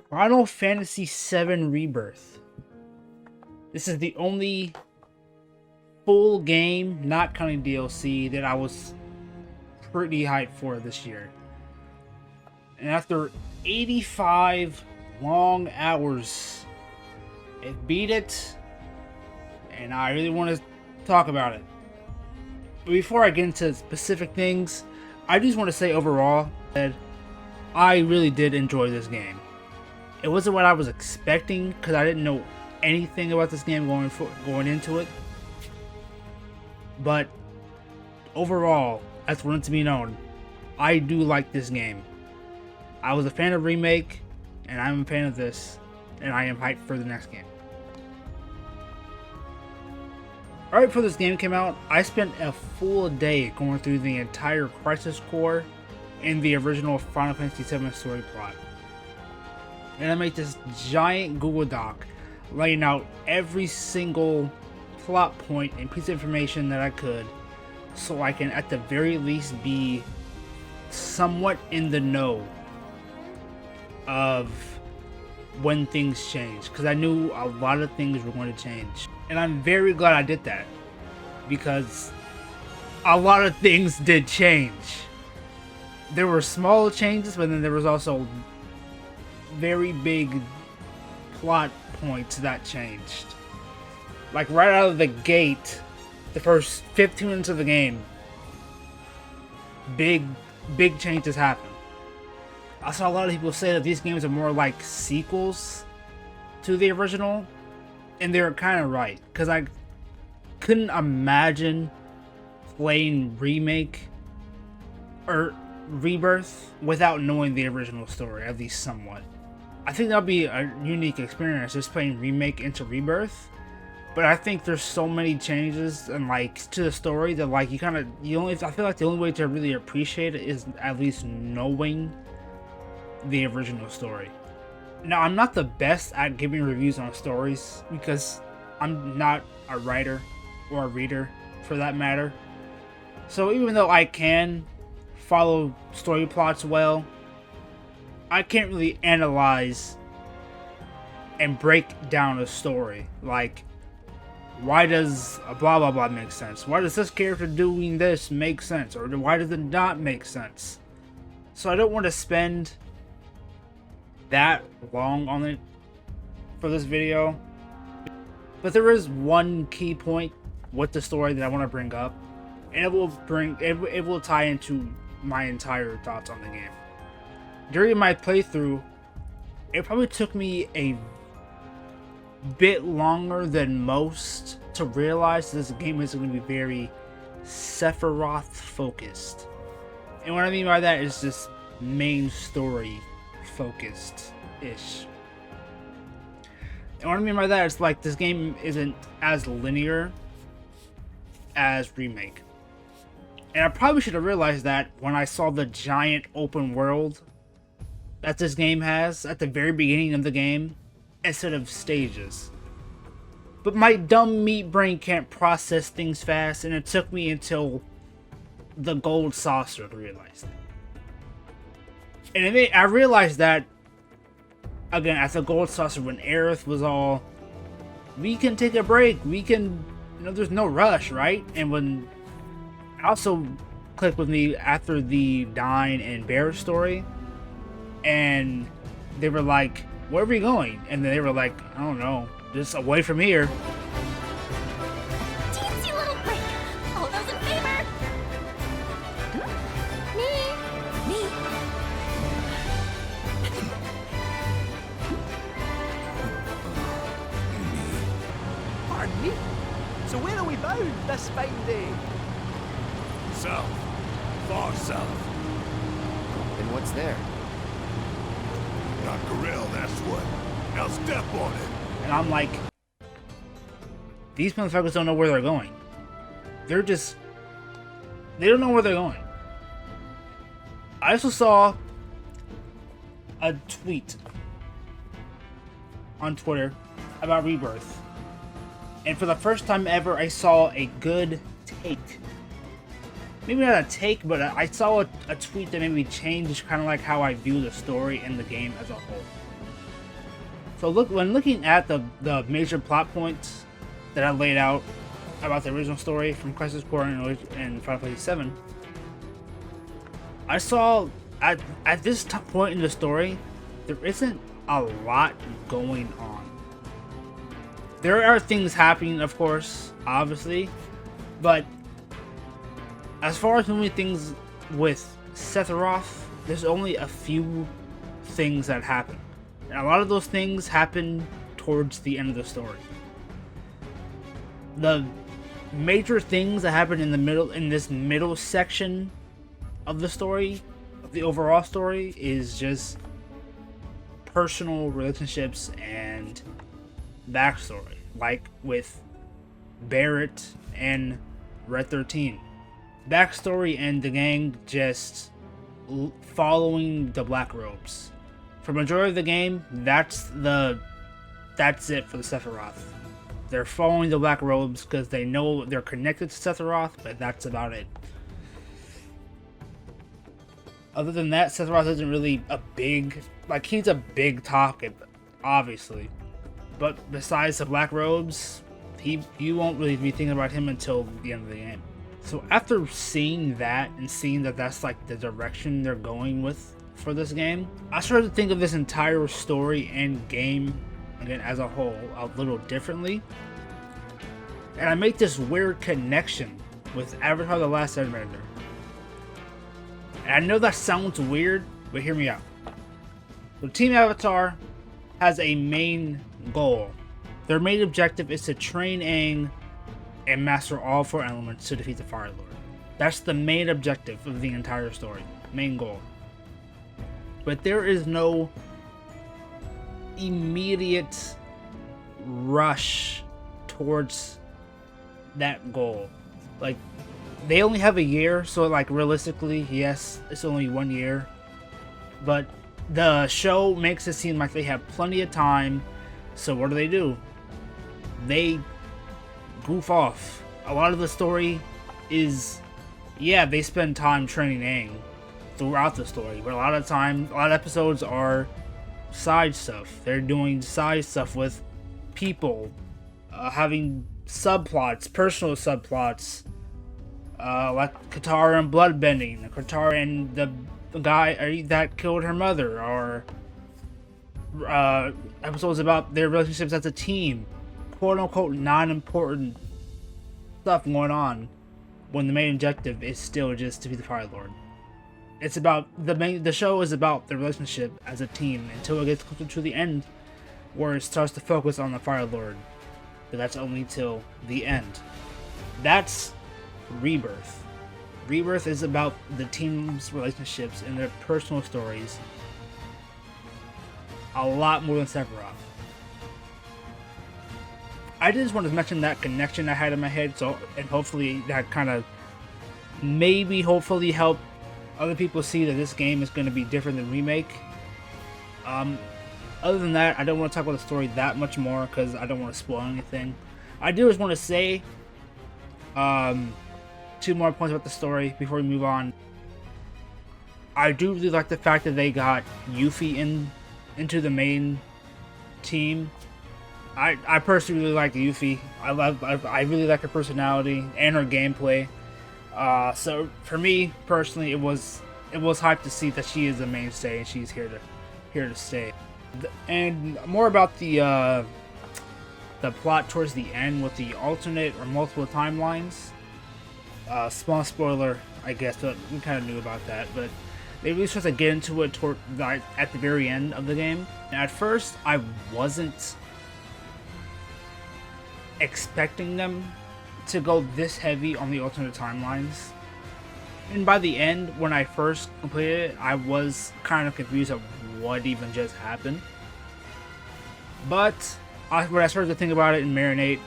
Final Fantasy VII Rebirth. This is the only full game, not counting DLC, that I was pretty hyped for this year. And after 85 long hours, it beat it, and I really want to talk about it. But before I get into specific things, I just want to say overall that I really did enjoy this game. It wasn't what I was expecting because I didn't know anything about this game going into it. But overall, as for it to be known, I do like this game. I was a fan of Remake, and I'm a fan of this, and I am hyped for the next game. Right before this game came out, I spent a full day going through the entire Crisis Core in the original Final Fantasy VII story plot. And I made this giant Google Doc laying out every single plot point and piece of information that I could, so I can at the very least be somewhat in the know of when things change, because I knew a lot of things were going to change. And I'm very glad I did that, because a lot of things did change. There were small changes, but then there was also very big plot points that changed. Like right out of the gate, the first 15 minutes of the game, big changes happen. I saw a lot of people say that these games are more like sequels to the original, and they're kind of right, because I couldn't imagine playing Remake or Rebirth without knowing the original story, at least somewhat. I think that'll be a unique experience, just playing Remake into Rebirth. But I think there's so many changes and to the story that I feel like the only way to really appreciate it is at least knowing the original story. Now, I'm not the best at giving reviews on stories because I'm not a writer or a reader for that matter. So even though I can follow story plots well, I can't really analyze and break down a story. Like, why does a blah blah blah make sense? Why does this character doing this make sense? Or why does it not make sense? So I don't want to spend that long on it for this video. But there is one key point with the story that I want to bring up, and it will tie into my entire thoughts on the game. During my playthrough, it probably took me a bit longer than most to realize this game is going to be very Sephiroth focused. And what I mean by that is just main story focused ish. And what I mean by that is this game isn't as linear as Remake. And I probably should have realized that when I saw the giant open world that this game has at the very beginning of the game, instead of stages. But my dumb meat brain can't process things fast, and it took me until the gold saucer to realize that. And I realized that again at the gold saucer when Aerith was all, we can take a break, we can, there's no rush, right? And when it also clicked with me after the Dyne and Bear story, and they were like, where are we going? And then they were like, I don't know, just away from here. Teensy little break. All those in favor? Me. Pardon me? So where are we bound this fine day? South. Far south. And what's there? Not Gorell, that's what. Now step on it. And I'm like, these motherfuckers don't know where they're going. They don't know where they're going. I also saw a tweet on Twitter about Rebirth. And for the first time ever, I saw a good take. Maybe not a take, but I saw a tweet that made me change kind of how I view the story and the game as a whole. So when looking at the major plot points that I laid out about the original story from Crisis Core and Final Fantasy VII, I saw at this point in the story, there isn't a lot going on. There are things happening, of course, obviously, but as far as moving things with Sephiroth, there's only a few things that happen. And a lot of those things happen towards the end of the story. The major things that happen in this middle section of the story, of the overall story, is just personal relationships and backstory, like with Barrett and Red 13. Backstory and the gang just following the Black Robes. For majority of the game, that's it for the Sephiroth. They're following the Black Robes because they know they're connected to Sephiroth, but that's about it. Other than that, Sephiroth isn't really he's a big topic, obviously. But besides the Black Robes, you won't really be thinking about him until the end of the game. So after seeing that and seeing that that's like the direction they're going with for this game, I started to think of this entire story and game, again, as a whole, a little differently. And I make this weird connection with Avatar: The Last Airbender. And I know that sounds weird, but hear me out. So Team Avatar has a main goal. Their main objective is to train Aang and master all 4 elements to defeat the Fire Lord. That's the main objective of the entire story. Main goal. But there is no immediate rush towards that goal. Like, they only have a year, so like realistically, yes, it's only 1 year. But the show makes it seem like they have plenty of time. So what do? They goof off. A lot of the story is, yeah, they spend time training Aang throughout the story, but a lot of episodes are side stuff. They're doing side stuff with people, having subplots, personal subplots, like Katara and bloodbending, Katara and the guy that killed her mother, or episodes about their relationships as a team, quote-unquote non-important stuff going on when the main objective is still just to be the Fire Lord. It's about the show is about the relationship as a team until it gets closer to the end, where it starts to focus on the Fire Lord. But that's only till the end. That's Rebirth. Rebirth is about the team's relationships and their personal stories a lot more than Sephiroth. I just want to mention that connection I had in my head, and hopefully that kind of hopefully help other people see that this game is going to be different than Remake. Other than that, I don't want to talk about the story that much more because I don't want to spoil anything. I do just want to say 2 more points about the story before we move on. I do really like the fact that they got Yuffie into the main team. I personally really like Yuffie. I really like her personality and her gameplay. So for me personally, it was hype to see that she is a mainstay and she's here to stay. And more about the plot towards the end with the alternate or multiple timelines. Small spoiler, I guess, but we kind of knew about that. But they really start to get into it at the very end of the game. And at first, I wasn't expecting them to go this heavy on the alternate timelines. And by the end, when I first completed it, I was kind of confused of what even just happened. But when I started to think about it and marinate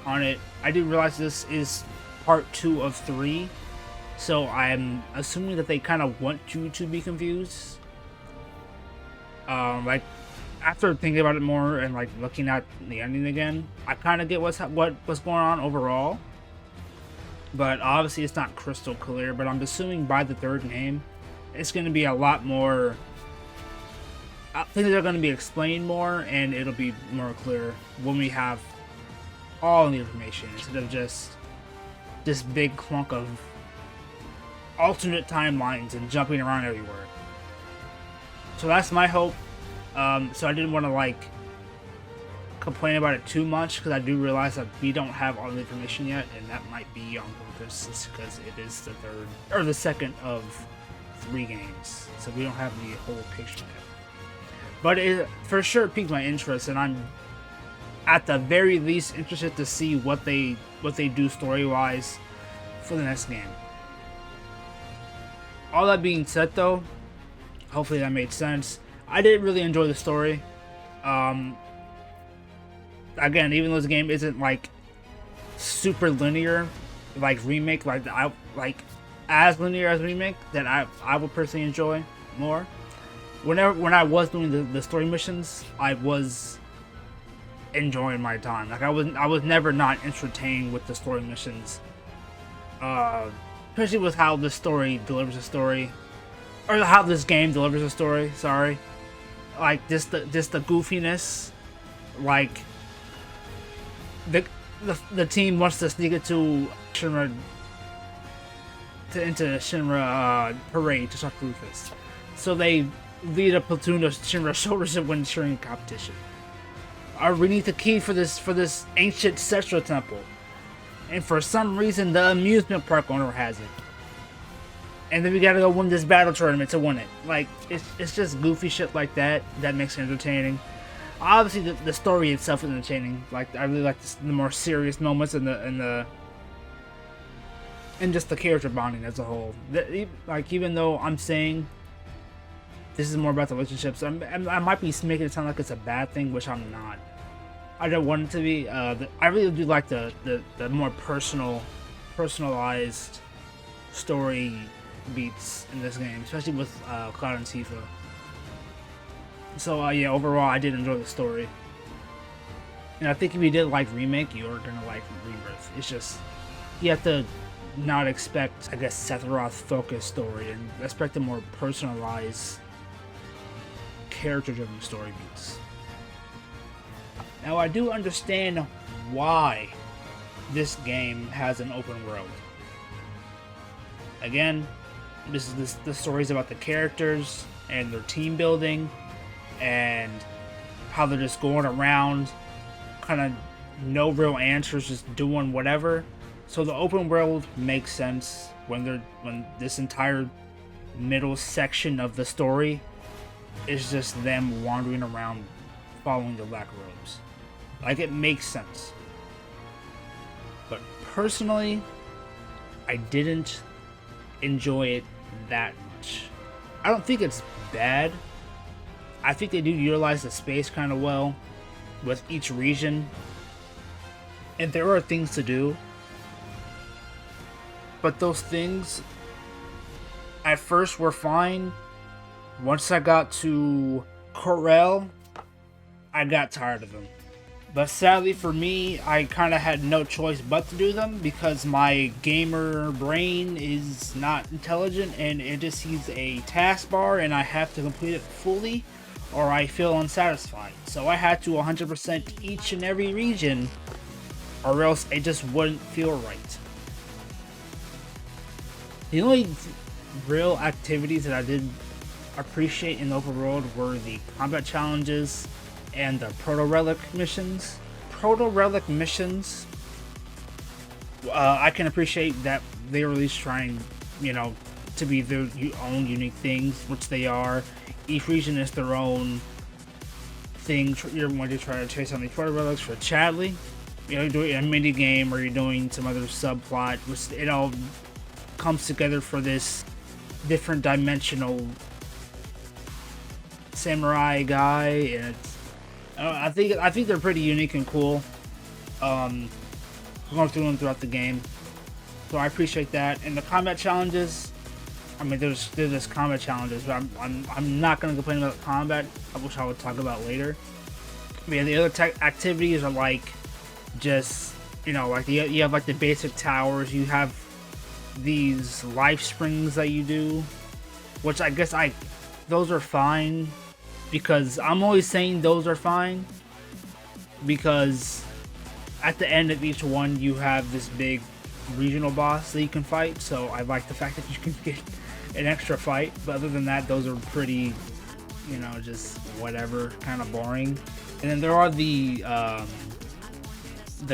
on it, I did realize this is part 2 of 3. So I'm assuming that they kind of want you to be confused. Like, after thinking about it more and like looking at the ending again, I kind of get what's going on overall. But obviously it's not crystal clear, but I'm assuming by the 3rd game, it's going to be a lot more things are going to be explained more, and it'll be more clear when we have all the information instead of just this big clunk of alternate timelines and jumping around everywhere. So that's my hope. So I didn't want to like complain about it too much, because I do realize that we don't have all the information yet, and that might be on purpose because it is the third or the second of 3 games, so we don't have the whole picture yet. But it for sure piqued my interest, and I'm at the very least interested to see what they do story-wise for the next game. All that being said, though, hopefully that made sense. I didn't really enjoy the story. Again, even though this game isn't like super linear, like Remake, like as linear as Remake, that I would personally enjoy more. When I was doing the story missions, I was enjoying my time. Like I was never not entertained with the story missions. Especially with how this story delivers a story, or how this game delivers a story. Sorry, like just the goofiness, like the team wants to sneak into Shinra into Shinra parade to talk to Rufus, so they lead a platoon of Shinra soldiers to win the Shinra competition. We need the key for this ancient Cetra temple, and for some reason the amusement park owner has it. And then we gotta go win this battle tournament to win it. Like, it's just goofy shit like that makes it entertaining. Obviously, the story itself is entertaining. Like, I really like the more serious moments and just the character bonding as a whole. Like, even though I'm saying this is more about the relationships, I might be making it sound like it's a bad thing, which I'm not. I don't want it to be. I really do like the more personalized story beats in this game, especially with Cloud and Tifa. So yeah, overall I did enjoy the story, and I think if you did like Remake, you're gonna like Rebirth. It's just you have to not expect, I guess, Sephiroth focused story, and expect a more personalized, character-driven story beats. Now I do understand why this game has an open world. Again, the stories about the characters and their team building and how they're just going around, kind of no real answers, just doing whatever. So the open world makes sense when this entire middle section of the story is just them wandering around following the Black Robes. Like, it makes sense. But personally, I didn't enjoy it that much. I don't think it's bad. I think they do utilize the space kind of well with each region, and there are things to do, but those things at first were fine. Once I got to Corel, I got tired of them. But sadly for me, I kind of had no choice but to do them because my gamer brain is not intelligent and it just sees a taskbar and I have to complete it fully or I feel unsatisfied. So I had to 100% each and every region or else it just wouldn't feel right. The only real activities that I did appreciate in the open world were the combat challenges and the Proto-Relic missions. Proto-Relic missions, I can appreciate that they were at least trying, to be their own unique things, which they are. Each region is their own thing. You're going to try to chase on the Proto-Relics for Chadley. You're doing a mini game or you're doing some other subplot, which it all comes together for this different dimensional samurai guy, and I think they're pretty unique and cool. Going through them throughout the game, so I appreciate that. And the combat challenges, I mean, there's combat challenges, but I'm not gonna complain about the combat, which I would talk about later. But yeah, the other activities are like just like you have like the basic towers. You have these life springs that you do, which I guess those are fine. because I'm always saying those are fine, because at the end of each one you have this big regional boss that you can fight, so I like the fact that you can get an extra fight, but other than that, those are pretty, you know, just whatever, kind of boring. And then there are the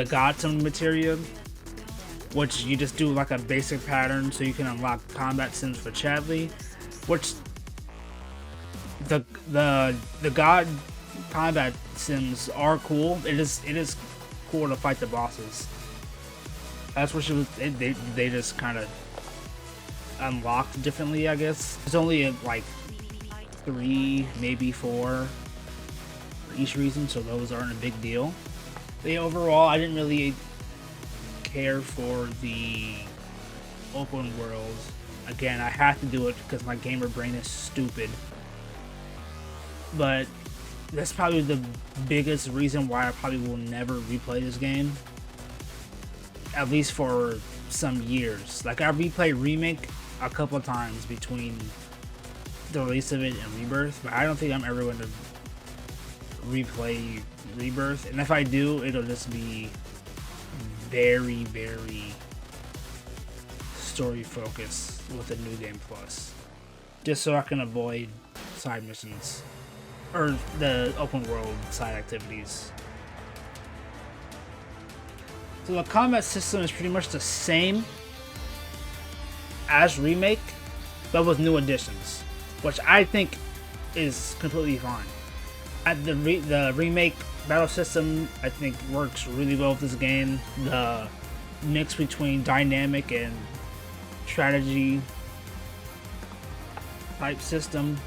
God Summon materia, which you just do like a basic pattern so you can unlock combat sims for Chadley, which the God combat sims are cool. It is cool to fight the bosses. That's what she was. They just kind of unlocked differently, I guess. There's only like 3, maybe 4 for each reason, so those aren't a big deal. But overall, I didn't really care for the open world. Again, I have to do it because my gamer brain is stupid. But that's probably the biggest reason why I probably will never replay this game. At least for some years. Like, I replayed Remake a couple of times between the release of it and Rebirth, but I don't think I'm ever going to replay Rebirth. And if I do, it'll just be very, very story focused with the New Game Plus. Just so I can avoid side missions. Or the open world side activities. So the combat system is pretty much the same as Remake, but with new additions, which I think is completely fine. The Remake battle system, I think, works really well with this game. The mix between dynamic and strategy type system,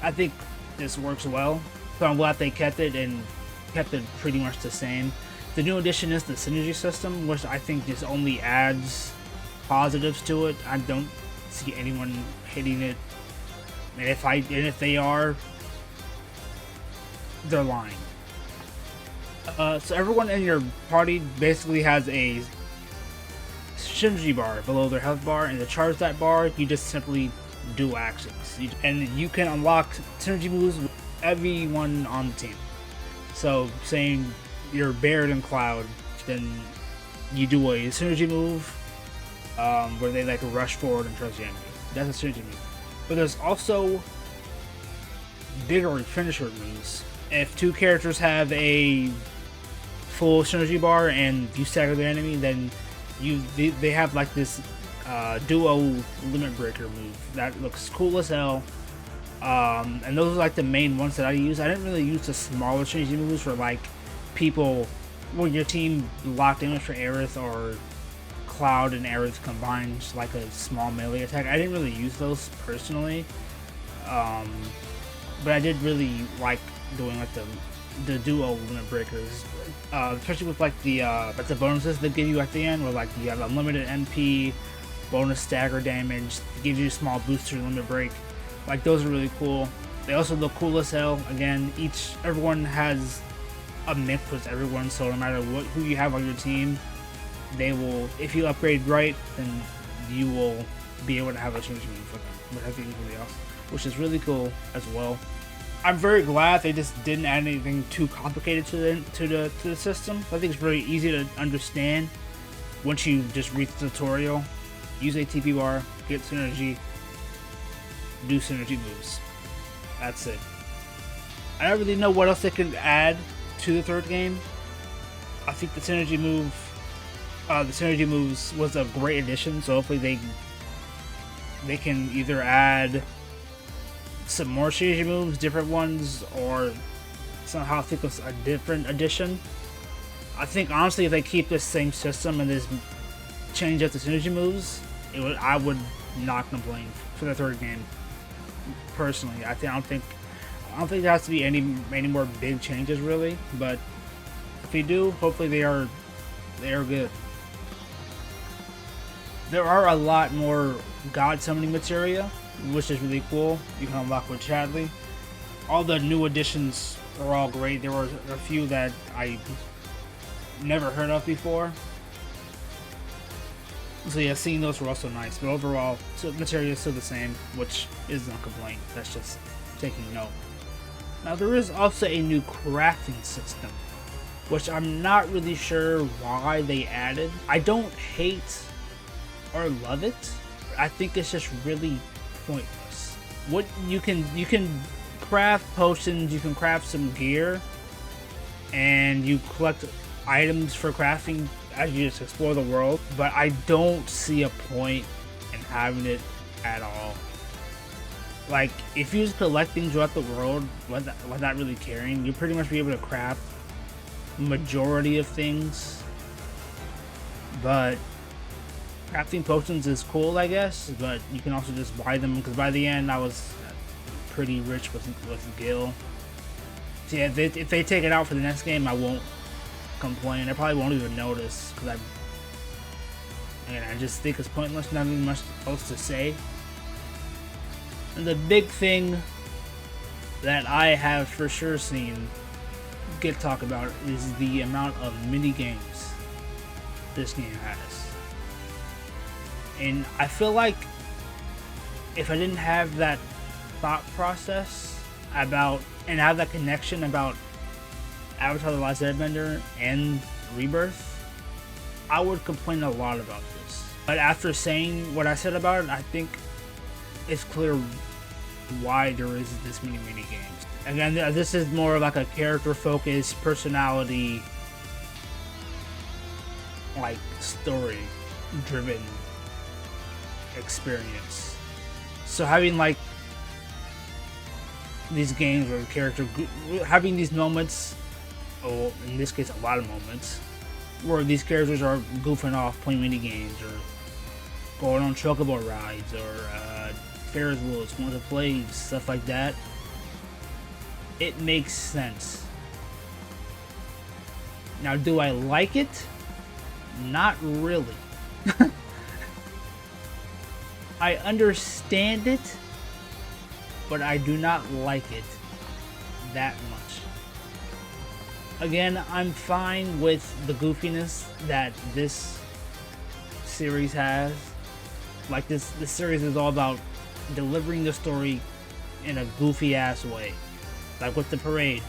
I think this works well. So I'm glad they kept it and kept it pretty much the same. The new addition is the synergy system, which I think just only adds positives to it. I don't see anyone hitting it, and if they are, they're lying. So everyone in your party basically has a synergy bar below their health bar, and to charge that bar, you just simply do actions, and you can unlock synergy moves with everyone on the team. So, saying you're Baird and Cloud, then you do a synergy move where they like rush forward and charge the enemy. That's a synergy move. But there's also bigger finisher moves. If 2 characters have a full synergy bar and you stagger the enemy, then they have like this duo limit breaker move that looks cool as hell. And those are like the main ones that I use. I didn't really use the smaller synergy moves for like people when your team locked in for Aerith or Cloud and Aerith combined, like a small melee attack. I didn't really use those personally, but I did really like doing like the duo limit breakers, especially with like the bonuses they give you at the end, where like you have unlimited NP, bonus stagger damage, gives you a small boost to your limit break. Like, those are really cool. They also look cool as hell. Again, everyone has a mix with everyone, so no matter who you have on your team, they will, if you upgrade right, then you will be able to have a synergy move with them, with everybody else, which is really cool as well. I'm very glad they just didn't add anything too complicated to the system. I think it's very easy to understand once you just read the tutorial. Use a TP bar, get synergy, do synergy moves. That's it. I don't really know what else they could add to the third game. I think the synergy moves was a great addition, so hopefully they can either add some more synergy moves, different ones, or somehow think of a different addition. I think honestly, if they keep this same system and just change up the synergy moves, I would not complain for the third game. Personally, I don't think there has to be any more big changes really, but if you do, hopefully they are good. There are a lot more God summoning materia, which is really cool. You can unlock with Chadley. All the new additions are all great. There were a few that I never heard of before. So yeah, seeing those were also nice, but overall, so materia is still the same, which isn't a complaint. That's just taking note. Now there is also a new crafting system, which I'm not really sure why they added. I don't hate or love it. I think it's just really pointless. What you can craft potions, you can craft some gear, and you collect items for crafting as you just explore the world, but I don't see a point in having it at all. Like, if you just collect things throughout the world without really caring, you'll pretty much be able to craft majority of things. But crafting potions is cool, I guess, but you can also just buy them, because by the end I was pretty rich with Gil. So yeah, if they take it out for the next game, I won't complain. I probably won't even notice, because I just think it's pointless, nothing much else to say. And the big thing that I have for sure seen get talked about is the amount of mini games this game has. And I feel like if I didn't have that thought process about, and have that connection about Avatar: The Last Airbender and Rebirth, I would complain a lot about this. But after saying what I said about it, I think it's clear why there is this many mini games. Again, this is more like a character-focused, personality, like story-driven experience. So having like these games where having these moments, or in this case a lot of moments, where these characters are goofing off playing mini games or going on chocobo rides or Ferris wheels, going to plays, stuff like that, it makes sense. Now, do I like it? Not really. I understand it, but I do not like it that much. Again, I'm fine with the goofiness that this series has. Like, this series is all about delivering the story in a goofy ass way, like with the parade.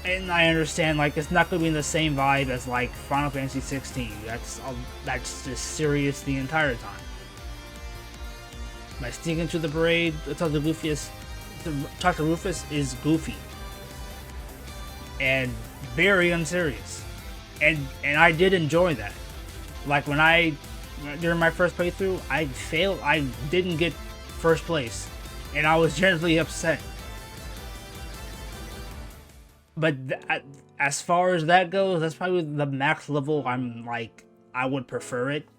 And I understand, like, it's not gonna be in the same vibe as like Final Fantasy 16. That's just serious the entire time. By sticking to the parade, Talk to Rufus is goofy and very unserious, and I did enjoy that. Like during my first playthrough, I didn't get first place, and I was generally upset. But as far as that goes, that's probably the max level I would prefer it.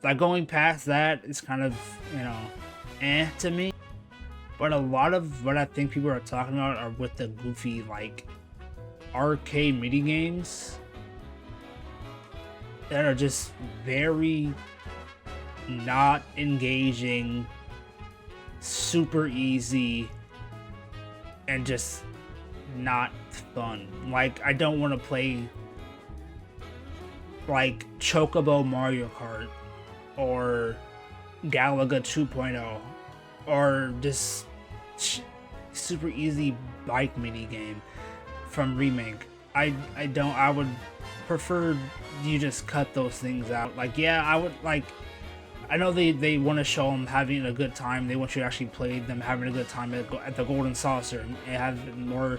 Like, going past that is kind of, to me. But a lot of what I think people are talking about are with the goofy, like, arcade mini games that are just very not engaging, super easy, and just not fun. Like, I don't want to play like Chocobo Mario Kart or Galaga 2.0 or this super easy bike mini game from Remake. I would prefer you just cut those things out. Like, yeah, I would, like, I know they want to show them having a good time. They want you to actually play them having a good time at the Golden Saucer and have more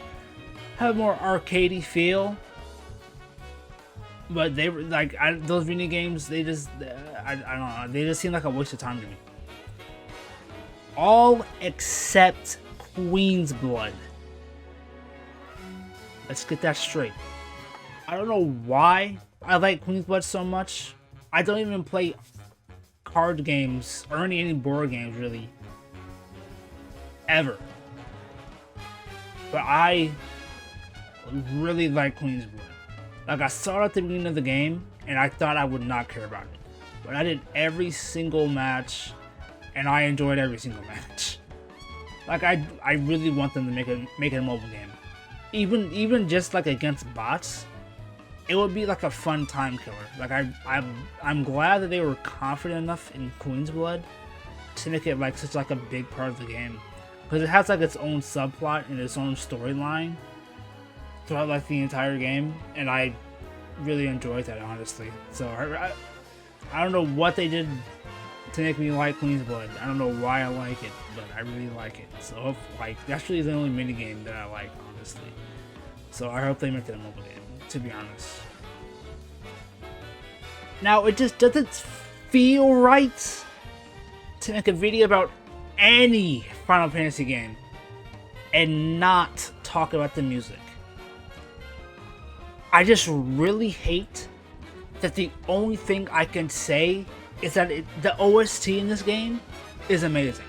arcadey feel. But they were like, those mini games, they just I don't know, they just seem like a waste of time to me. All except Queen's Blood. Let's get that straight. I don't know why I like Queen's Blood so much. I don't even play card games or any board games really ever, but I really like Queen's Blood. Like, I saw it at the beginning of the game and I thought I would not care about it, but I did every single match and I enjoyed every single match. Like, I really want them to make it a mobile game, even just like against bots. It would be like a fun time killer. Like, I'm glad that they were confident enough in Queen's Blood to make it like such like a big part of the game, because it has like its own subplot and its own storyline throughout like the entire game, and I really enjoyed that, honestly. So I don't know what they did to make me like Queen's Blood. I don't know why I like it, but I really like it. So like that's really the only minigame that I like, honestly. So I hope they make it a mobile game, to be honest. Now it just doesn't feel right to make a video about any Final Fantasy game and not talk about the music. I just really hate that the only thing I can say is that the OST in this game is amazing.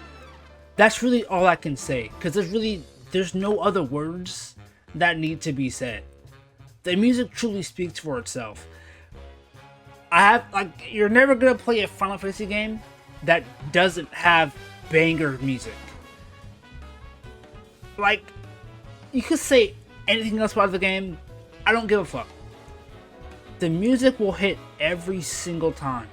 That's really all I can say, because there's no other words that need to be said. The music truly speaks for itself. You're never gonna play a Final Fantasy game that doesn't have banger music. Like, you could say anything else about the game, I don't give a fuck. The music will hit every single time.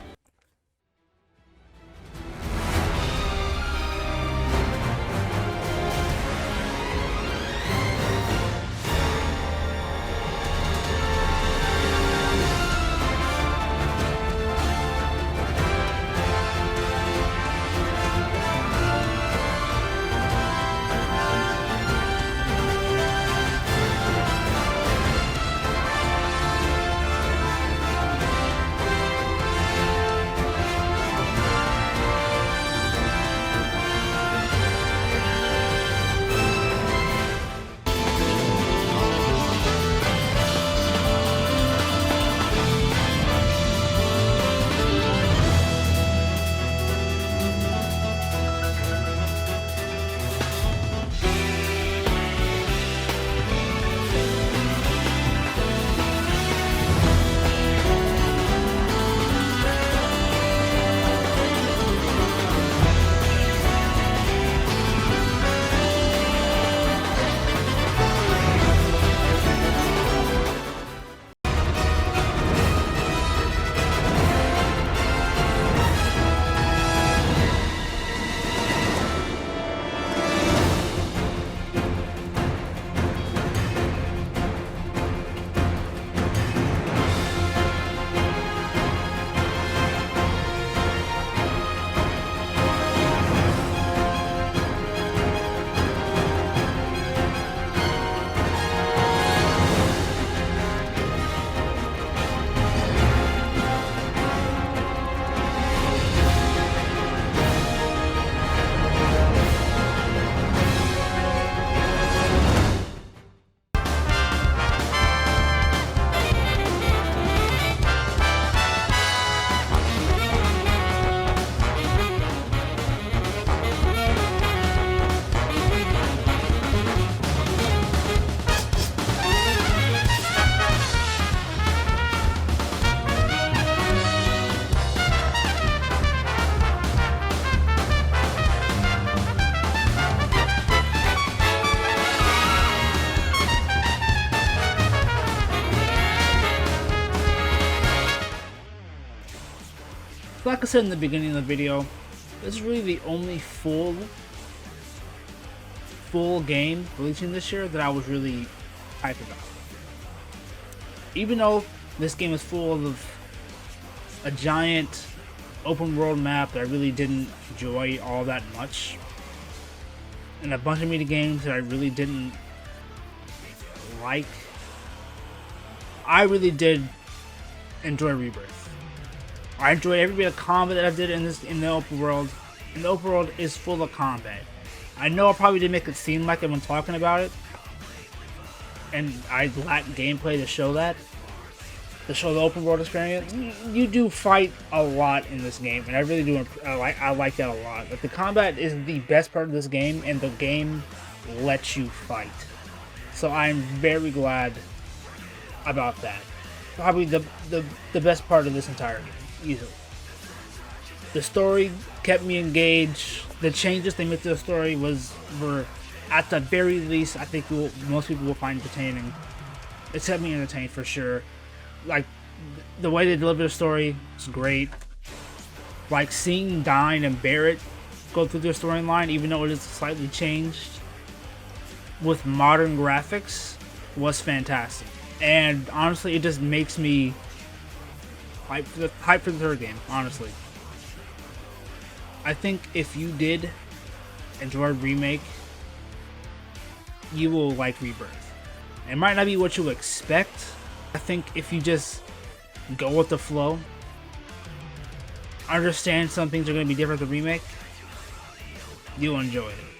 Like I said in the beginning of the video, this is really the only full game releasing this year that I was really hyped about. Even though this game is full of a giant open world map that I really didn't enjoy all that much, and a bunch of mini games that I really didn't like, I really did enjoy Rebirth. I enjoyed every bit of combat that I did in the open world, and the open world is full of combat. I know I probably didn't make it seem like it when talking about it, and I lack gameplay to show that, to show the open world experience. You do fight a lot in this game, and I really do. I like that a lot. But the combat is the best part of this game, and the game lets you fight. So I'm very glad about that. Probably the best part of this entire game. Easily. The story kept me engaged. The changes they made to the story were at the very least, I think most people will find entertaining. It kept me entertained for sure. Like the way they delivered the story was great. Like seeing Dine and Barrett go through their storyline, even though it is slightly changed with modern graphics, was fantastic. And honestly, it just makes me hype for the third game, honestly. I think if you did enjoy Remake, you will like Rebirth. It might not be what you expect. I think if you just go with the flow, understand some things are going to be different than Remake, you'll enjoy it.